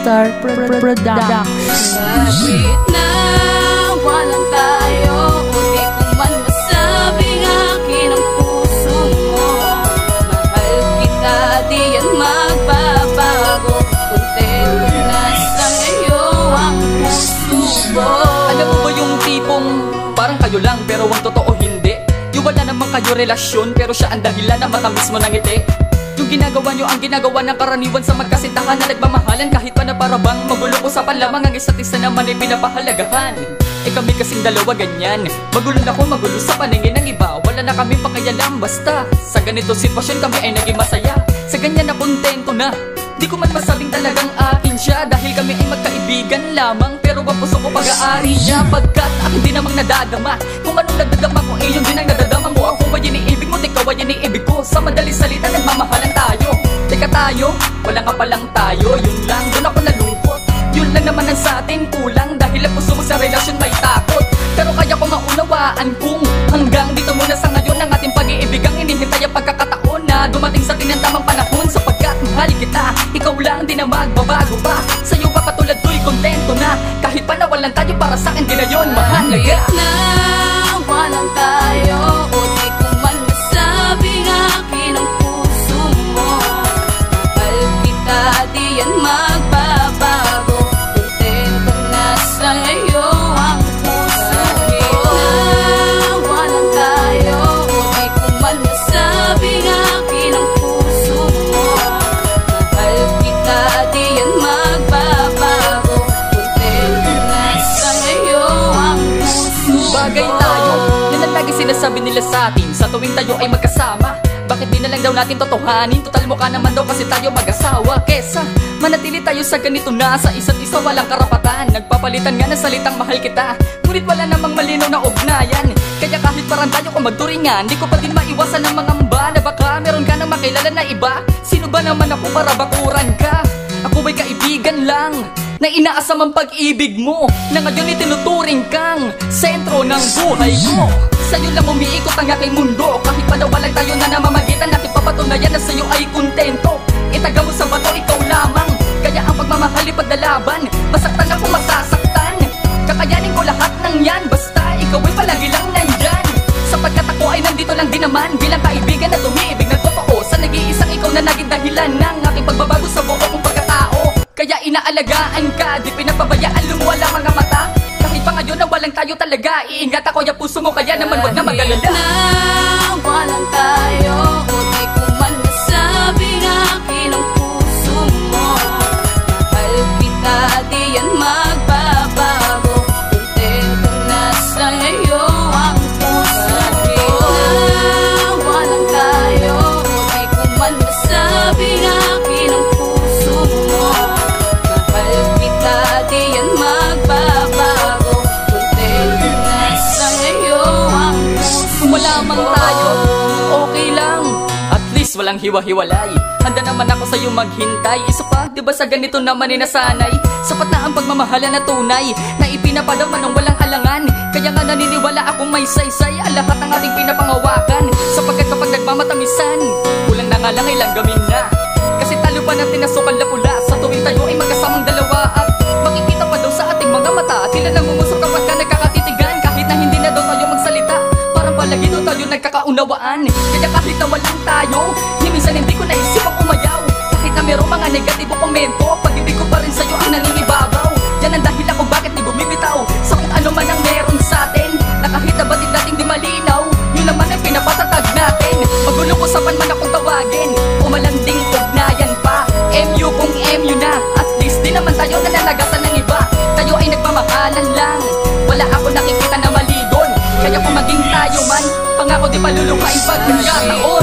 Star Production. Bakit na walang tayo? O di ko man masabing akin ang puso mo. Mahal kita, di yan magbabago. Kontento na sa iyo ang puso mo. Alam mo ba yung tipong parang kayo lang pero ang totoo hindi? Yung wala naman kayo relasyon pero siya ang dahilan na matamis mo ng ngiti. Yung ginagawa nyo ang ginagawa ng karaniwan sa magkasintahan na nagmamahalan kahit pa na parabang magulo usapan lamang ang isa't isa naman ay pinapahalagahan. Eh kami kasing dalawa ganyan, magulo na ko magulo sa paningin ng iba. Wala na kami pakialam basta sa ganito sitwasyon kami ay naging masaya. Sa ganyan na kontento na, di ko man masabing talagang akin siya. Dahil kami ay magkaibigan lamang pero ang puso ko pag-aari niya. Pagkat akin din namang nadadama kung anong nagdadama ko eh yun din ang nadadama mo. Ako ba iniibig mo, ikaw ay iniibig ko. Sa madaling salita nagmamahalan tayo. Teka tayo, wala ka palang tayo. Yun lang, doon ako nalungkot. Yun lang naman ang sa atin kulang. Dahil ang puso mo sa relasyon may takot. Pero kaya ko maunawaan kung hanggang dito muna sa ngayon ang ating pag-iibig ang hinihintay ang pagkakataon na dumating sa tinantamang panahon. Sapagkat mahal kita, ikaw lang di na magbabago pa. Sa'yo pa patulad ko'y kontento na kahit pa nawalan tayo para sa'kin di na yun mahalaga. Kahit na walang tayo o di ko man masabing akin ang puso mo. Mahal kita, di yan magbabago. Kontento na sa iyo ang puso ko. Kahit na walang tayo o di ko man masabing akin ang puso mo. Mahal kita, di yan magbabago. Kontento na sa iyo ang puso ko. Bagay tayo, yun ang lagi sinasabi nila sa atin sa tuwing tayo ay magkasama. Bakit di na lang daw natin totohanin? Total mukha naman daw kasi tayo mag-asawa. Kesa manatili tayo sa ganito na sa isa't isa walang karapatan. Nagpapalitan nga ng salitang mahal kita, ngunit wala namang malinaw na ugnayan. Kaya kahit parang tayo kung magturingan, di ko pa din maiwasan ng mga mba na baka meron ka nang makilala na iba. Sino ba naman ako para bakuran ka? Ako ba'y kaibigan lang na inaasam ang pag-ibig mo, na ngayon itinuturing kang sentro ng buhay ko. Sa'yo lang umiikot ang aking mundo, kahit pa na walang tayo na namamagitan. Nakipapatunayan na sa'yo ay kontento. Itaga mo sa bato, ikaw lamang. Kaya ang pagmamahal ipagdalaban, masaktan ako masasaktan. Kakayanin ko lahat ng yan, basta ikaw ay palagi lang nandyan. Sapagkat ako ay nandito lang din naman bilang kaibigan na tumiibig na totoo. Sa nag-iisang ikaw na naging dahilan ng aking pagbabago sa buo kong pagkatao. Kaya inaalagaan ka, di pinapabayaan lumuwala mga mata. Kahit pa ngayon na walang tayo talaga, iingat ako yung puso mo, kaya naman wag na mag-alala. Kahit na walang tayo o di ko man masabing akin ang puso mo. Mahal kita, di yan magbabago. Kontento na sa iyo ang puso ko. Kahit na walang tayo o di ko man masabing akin ang puso mo. Mahal kita, di yan magbabago. Kontento na sa iyo ang puso. Kung wala mang tayo, okay lang. At least walang hiwa-hiwalay. Handa naman ako sa'yo maghintay. Isa pa, diba sa ganito naman ay nasanay? Sapat na ang pagmamahala na tunay, na ipinapadama ng walang alangan. Kaya nga naniniwala akong may saysay ang lahat ng ating pinapangawakan. Sapagkat kapag nagmamatamisan, kulang na nga lang ilang gamin na. Kasi talo pa natin na sukal na pula sa tuwing tayo ay magkasamang dalawa. At makikita pa daw sa ating mga mata at tila nangungusap kapag ka nagkakatitigan. Kahit na hindi na daw tayo magsalita, parang palagi daw tayo nagkakaunawaan. Kaya kahit na walang tayo, ni minsan hindi ko naisipang umayaw. Kahit na merong mga negatibo komento, pag-ibig ko pa rin sa'yo ang nangingibabaw. Yan ang dahil ako bakit di bumibitaw sa kung ano man ang meron sa'tin. Na kahit na batid nating di malinaw, yun naman ang pinapatatag natin. Magulong usapan man akong tawagin, o malanding ugnayan pa. MU kung MU na, at least di naman tayo nananagasan ng iba. Tayo ay nagmamahalan lang, wala ako nakikita na mali doon. Kaya kung maging tayo man, pangako di palulukain pagkakataon.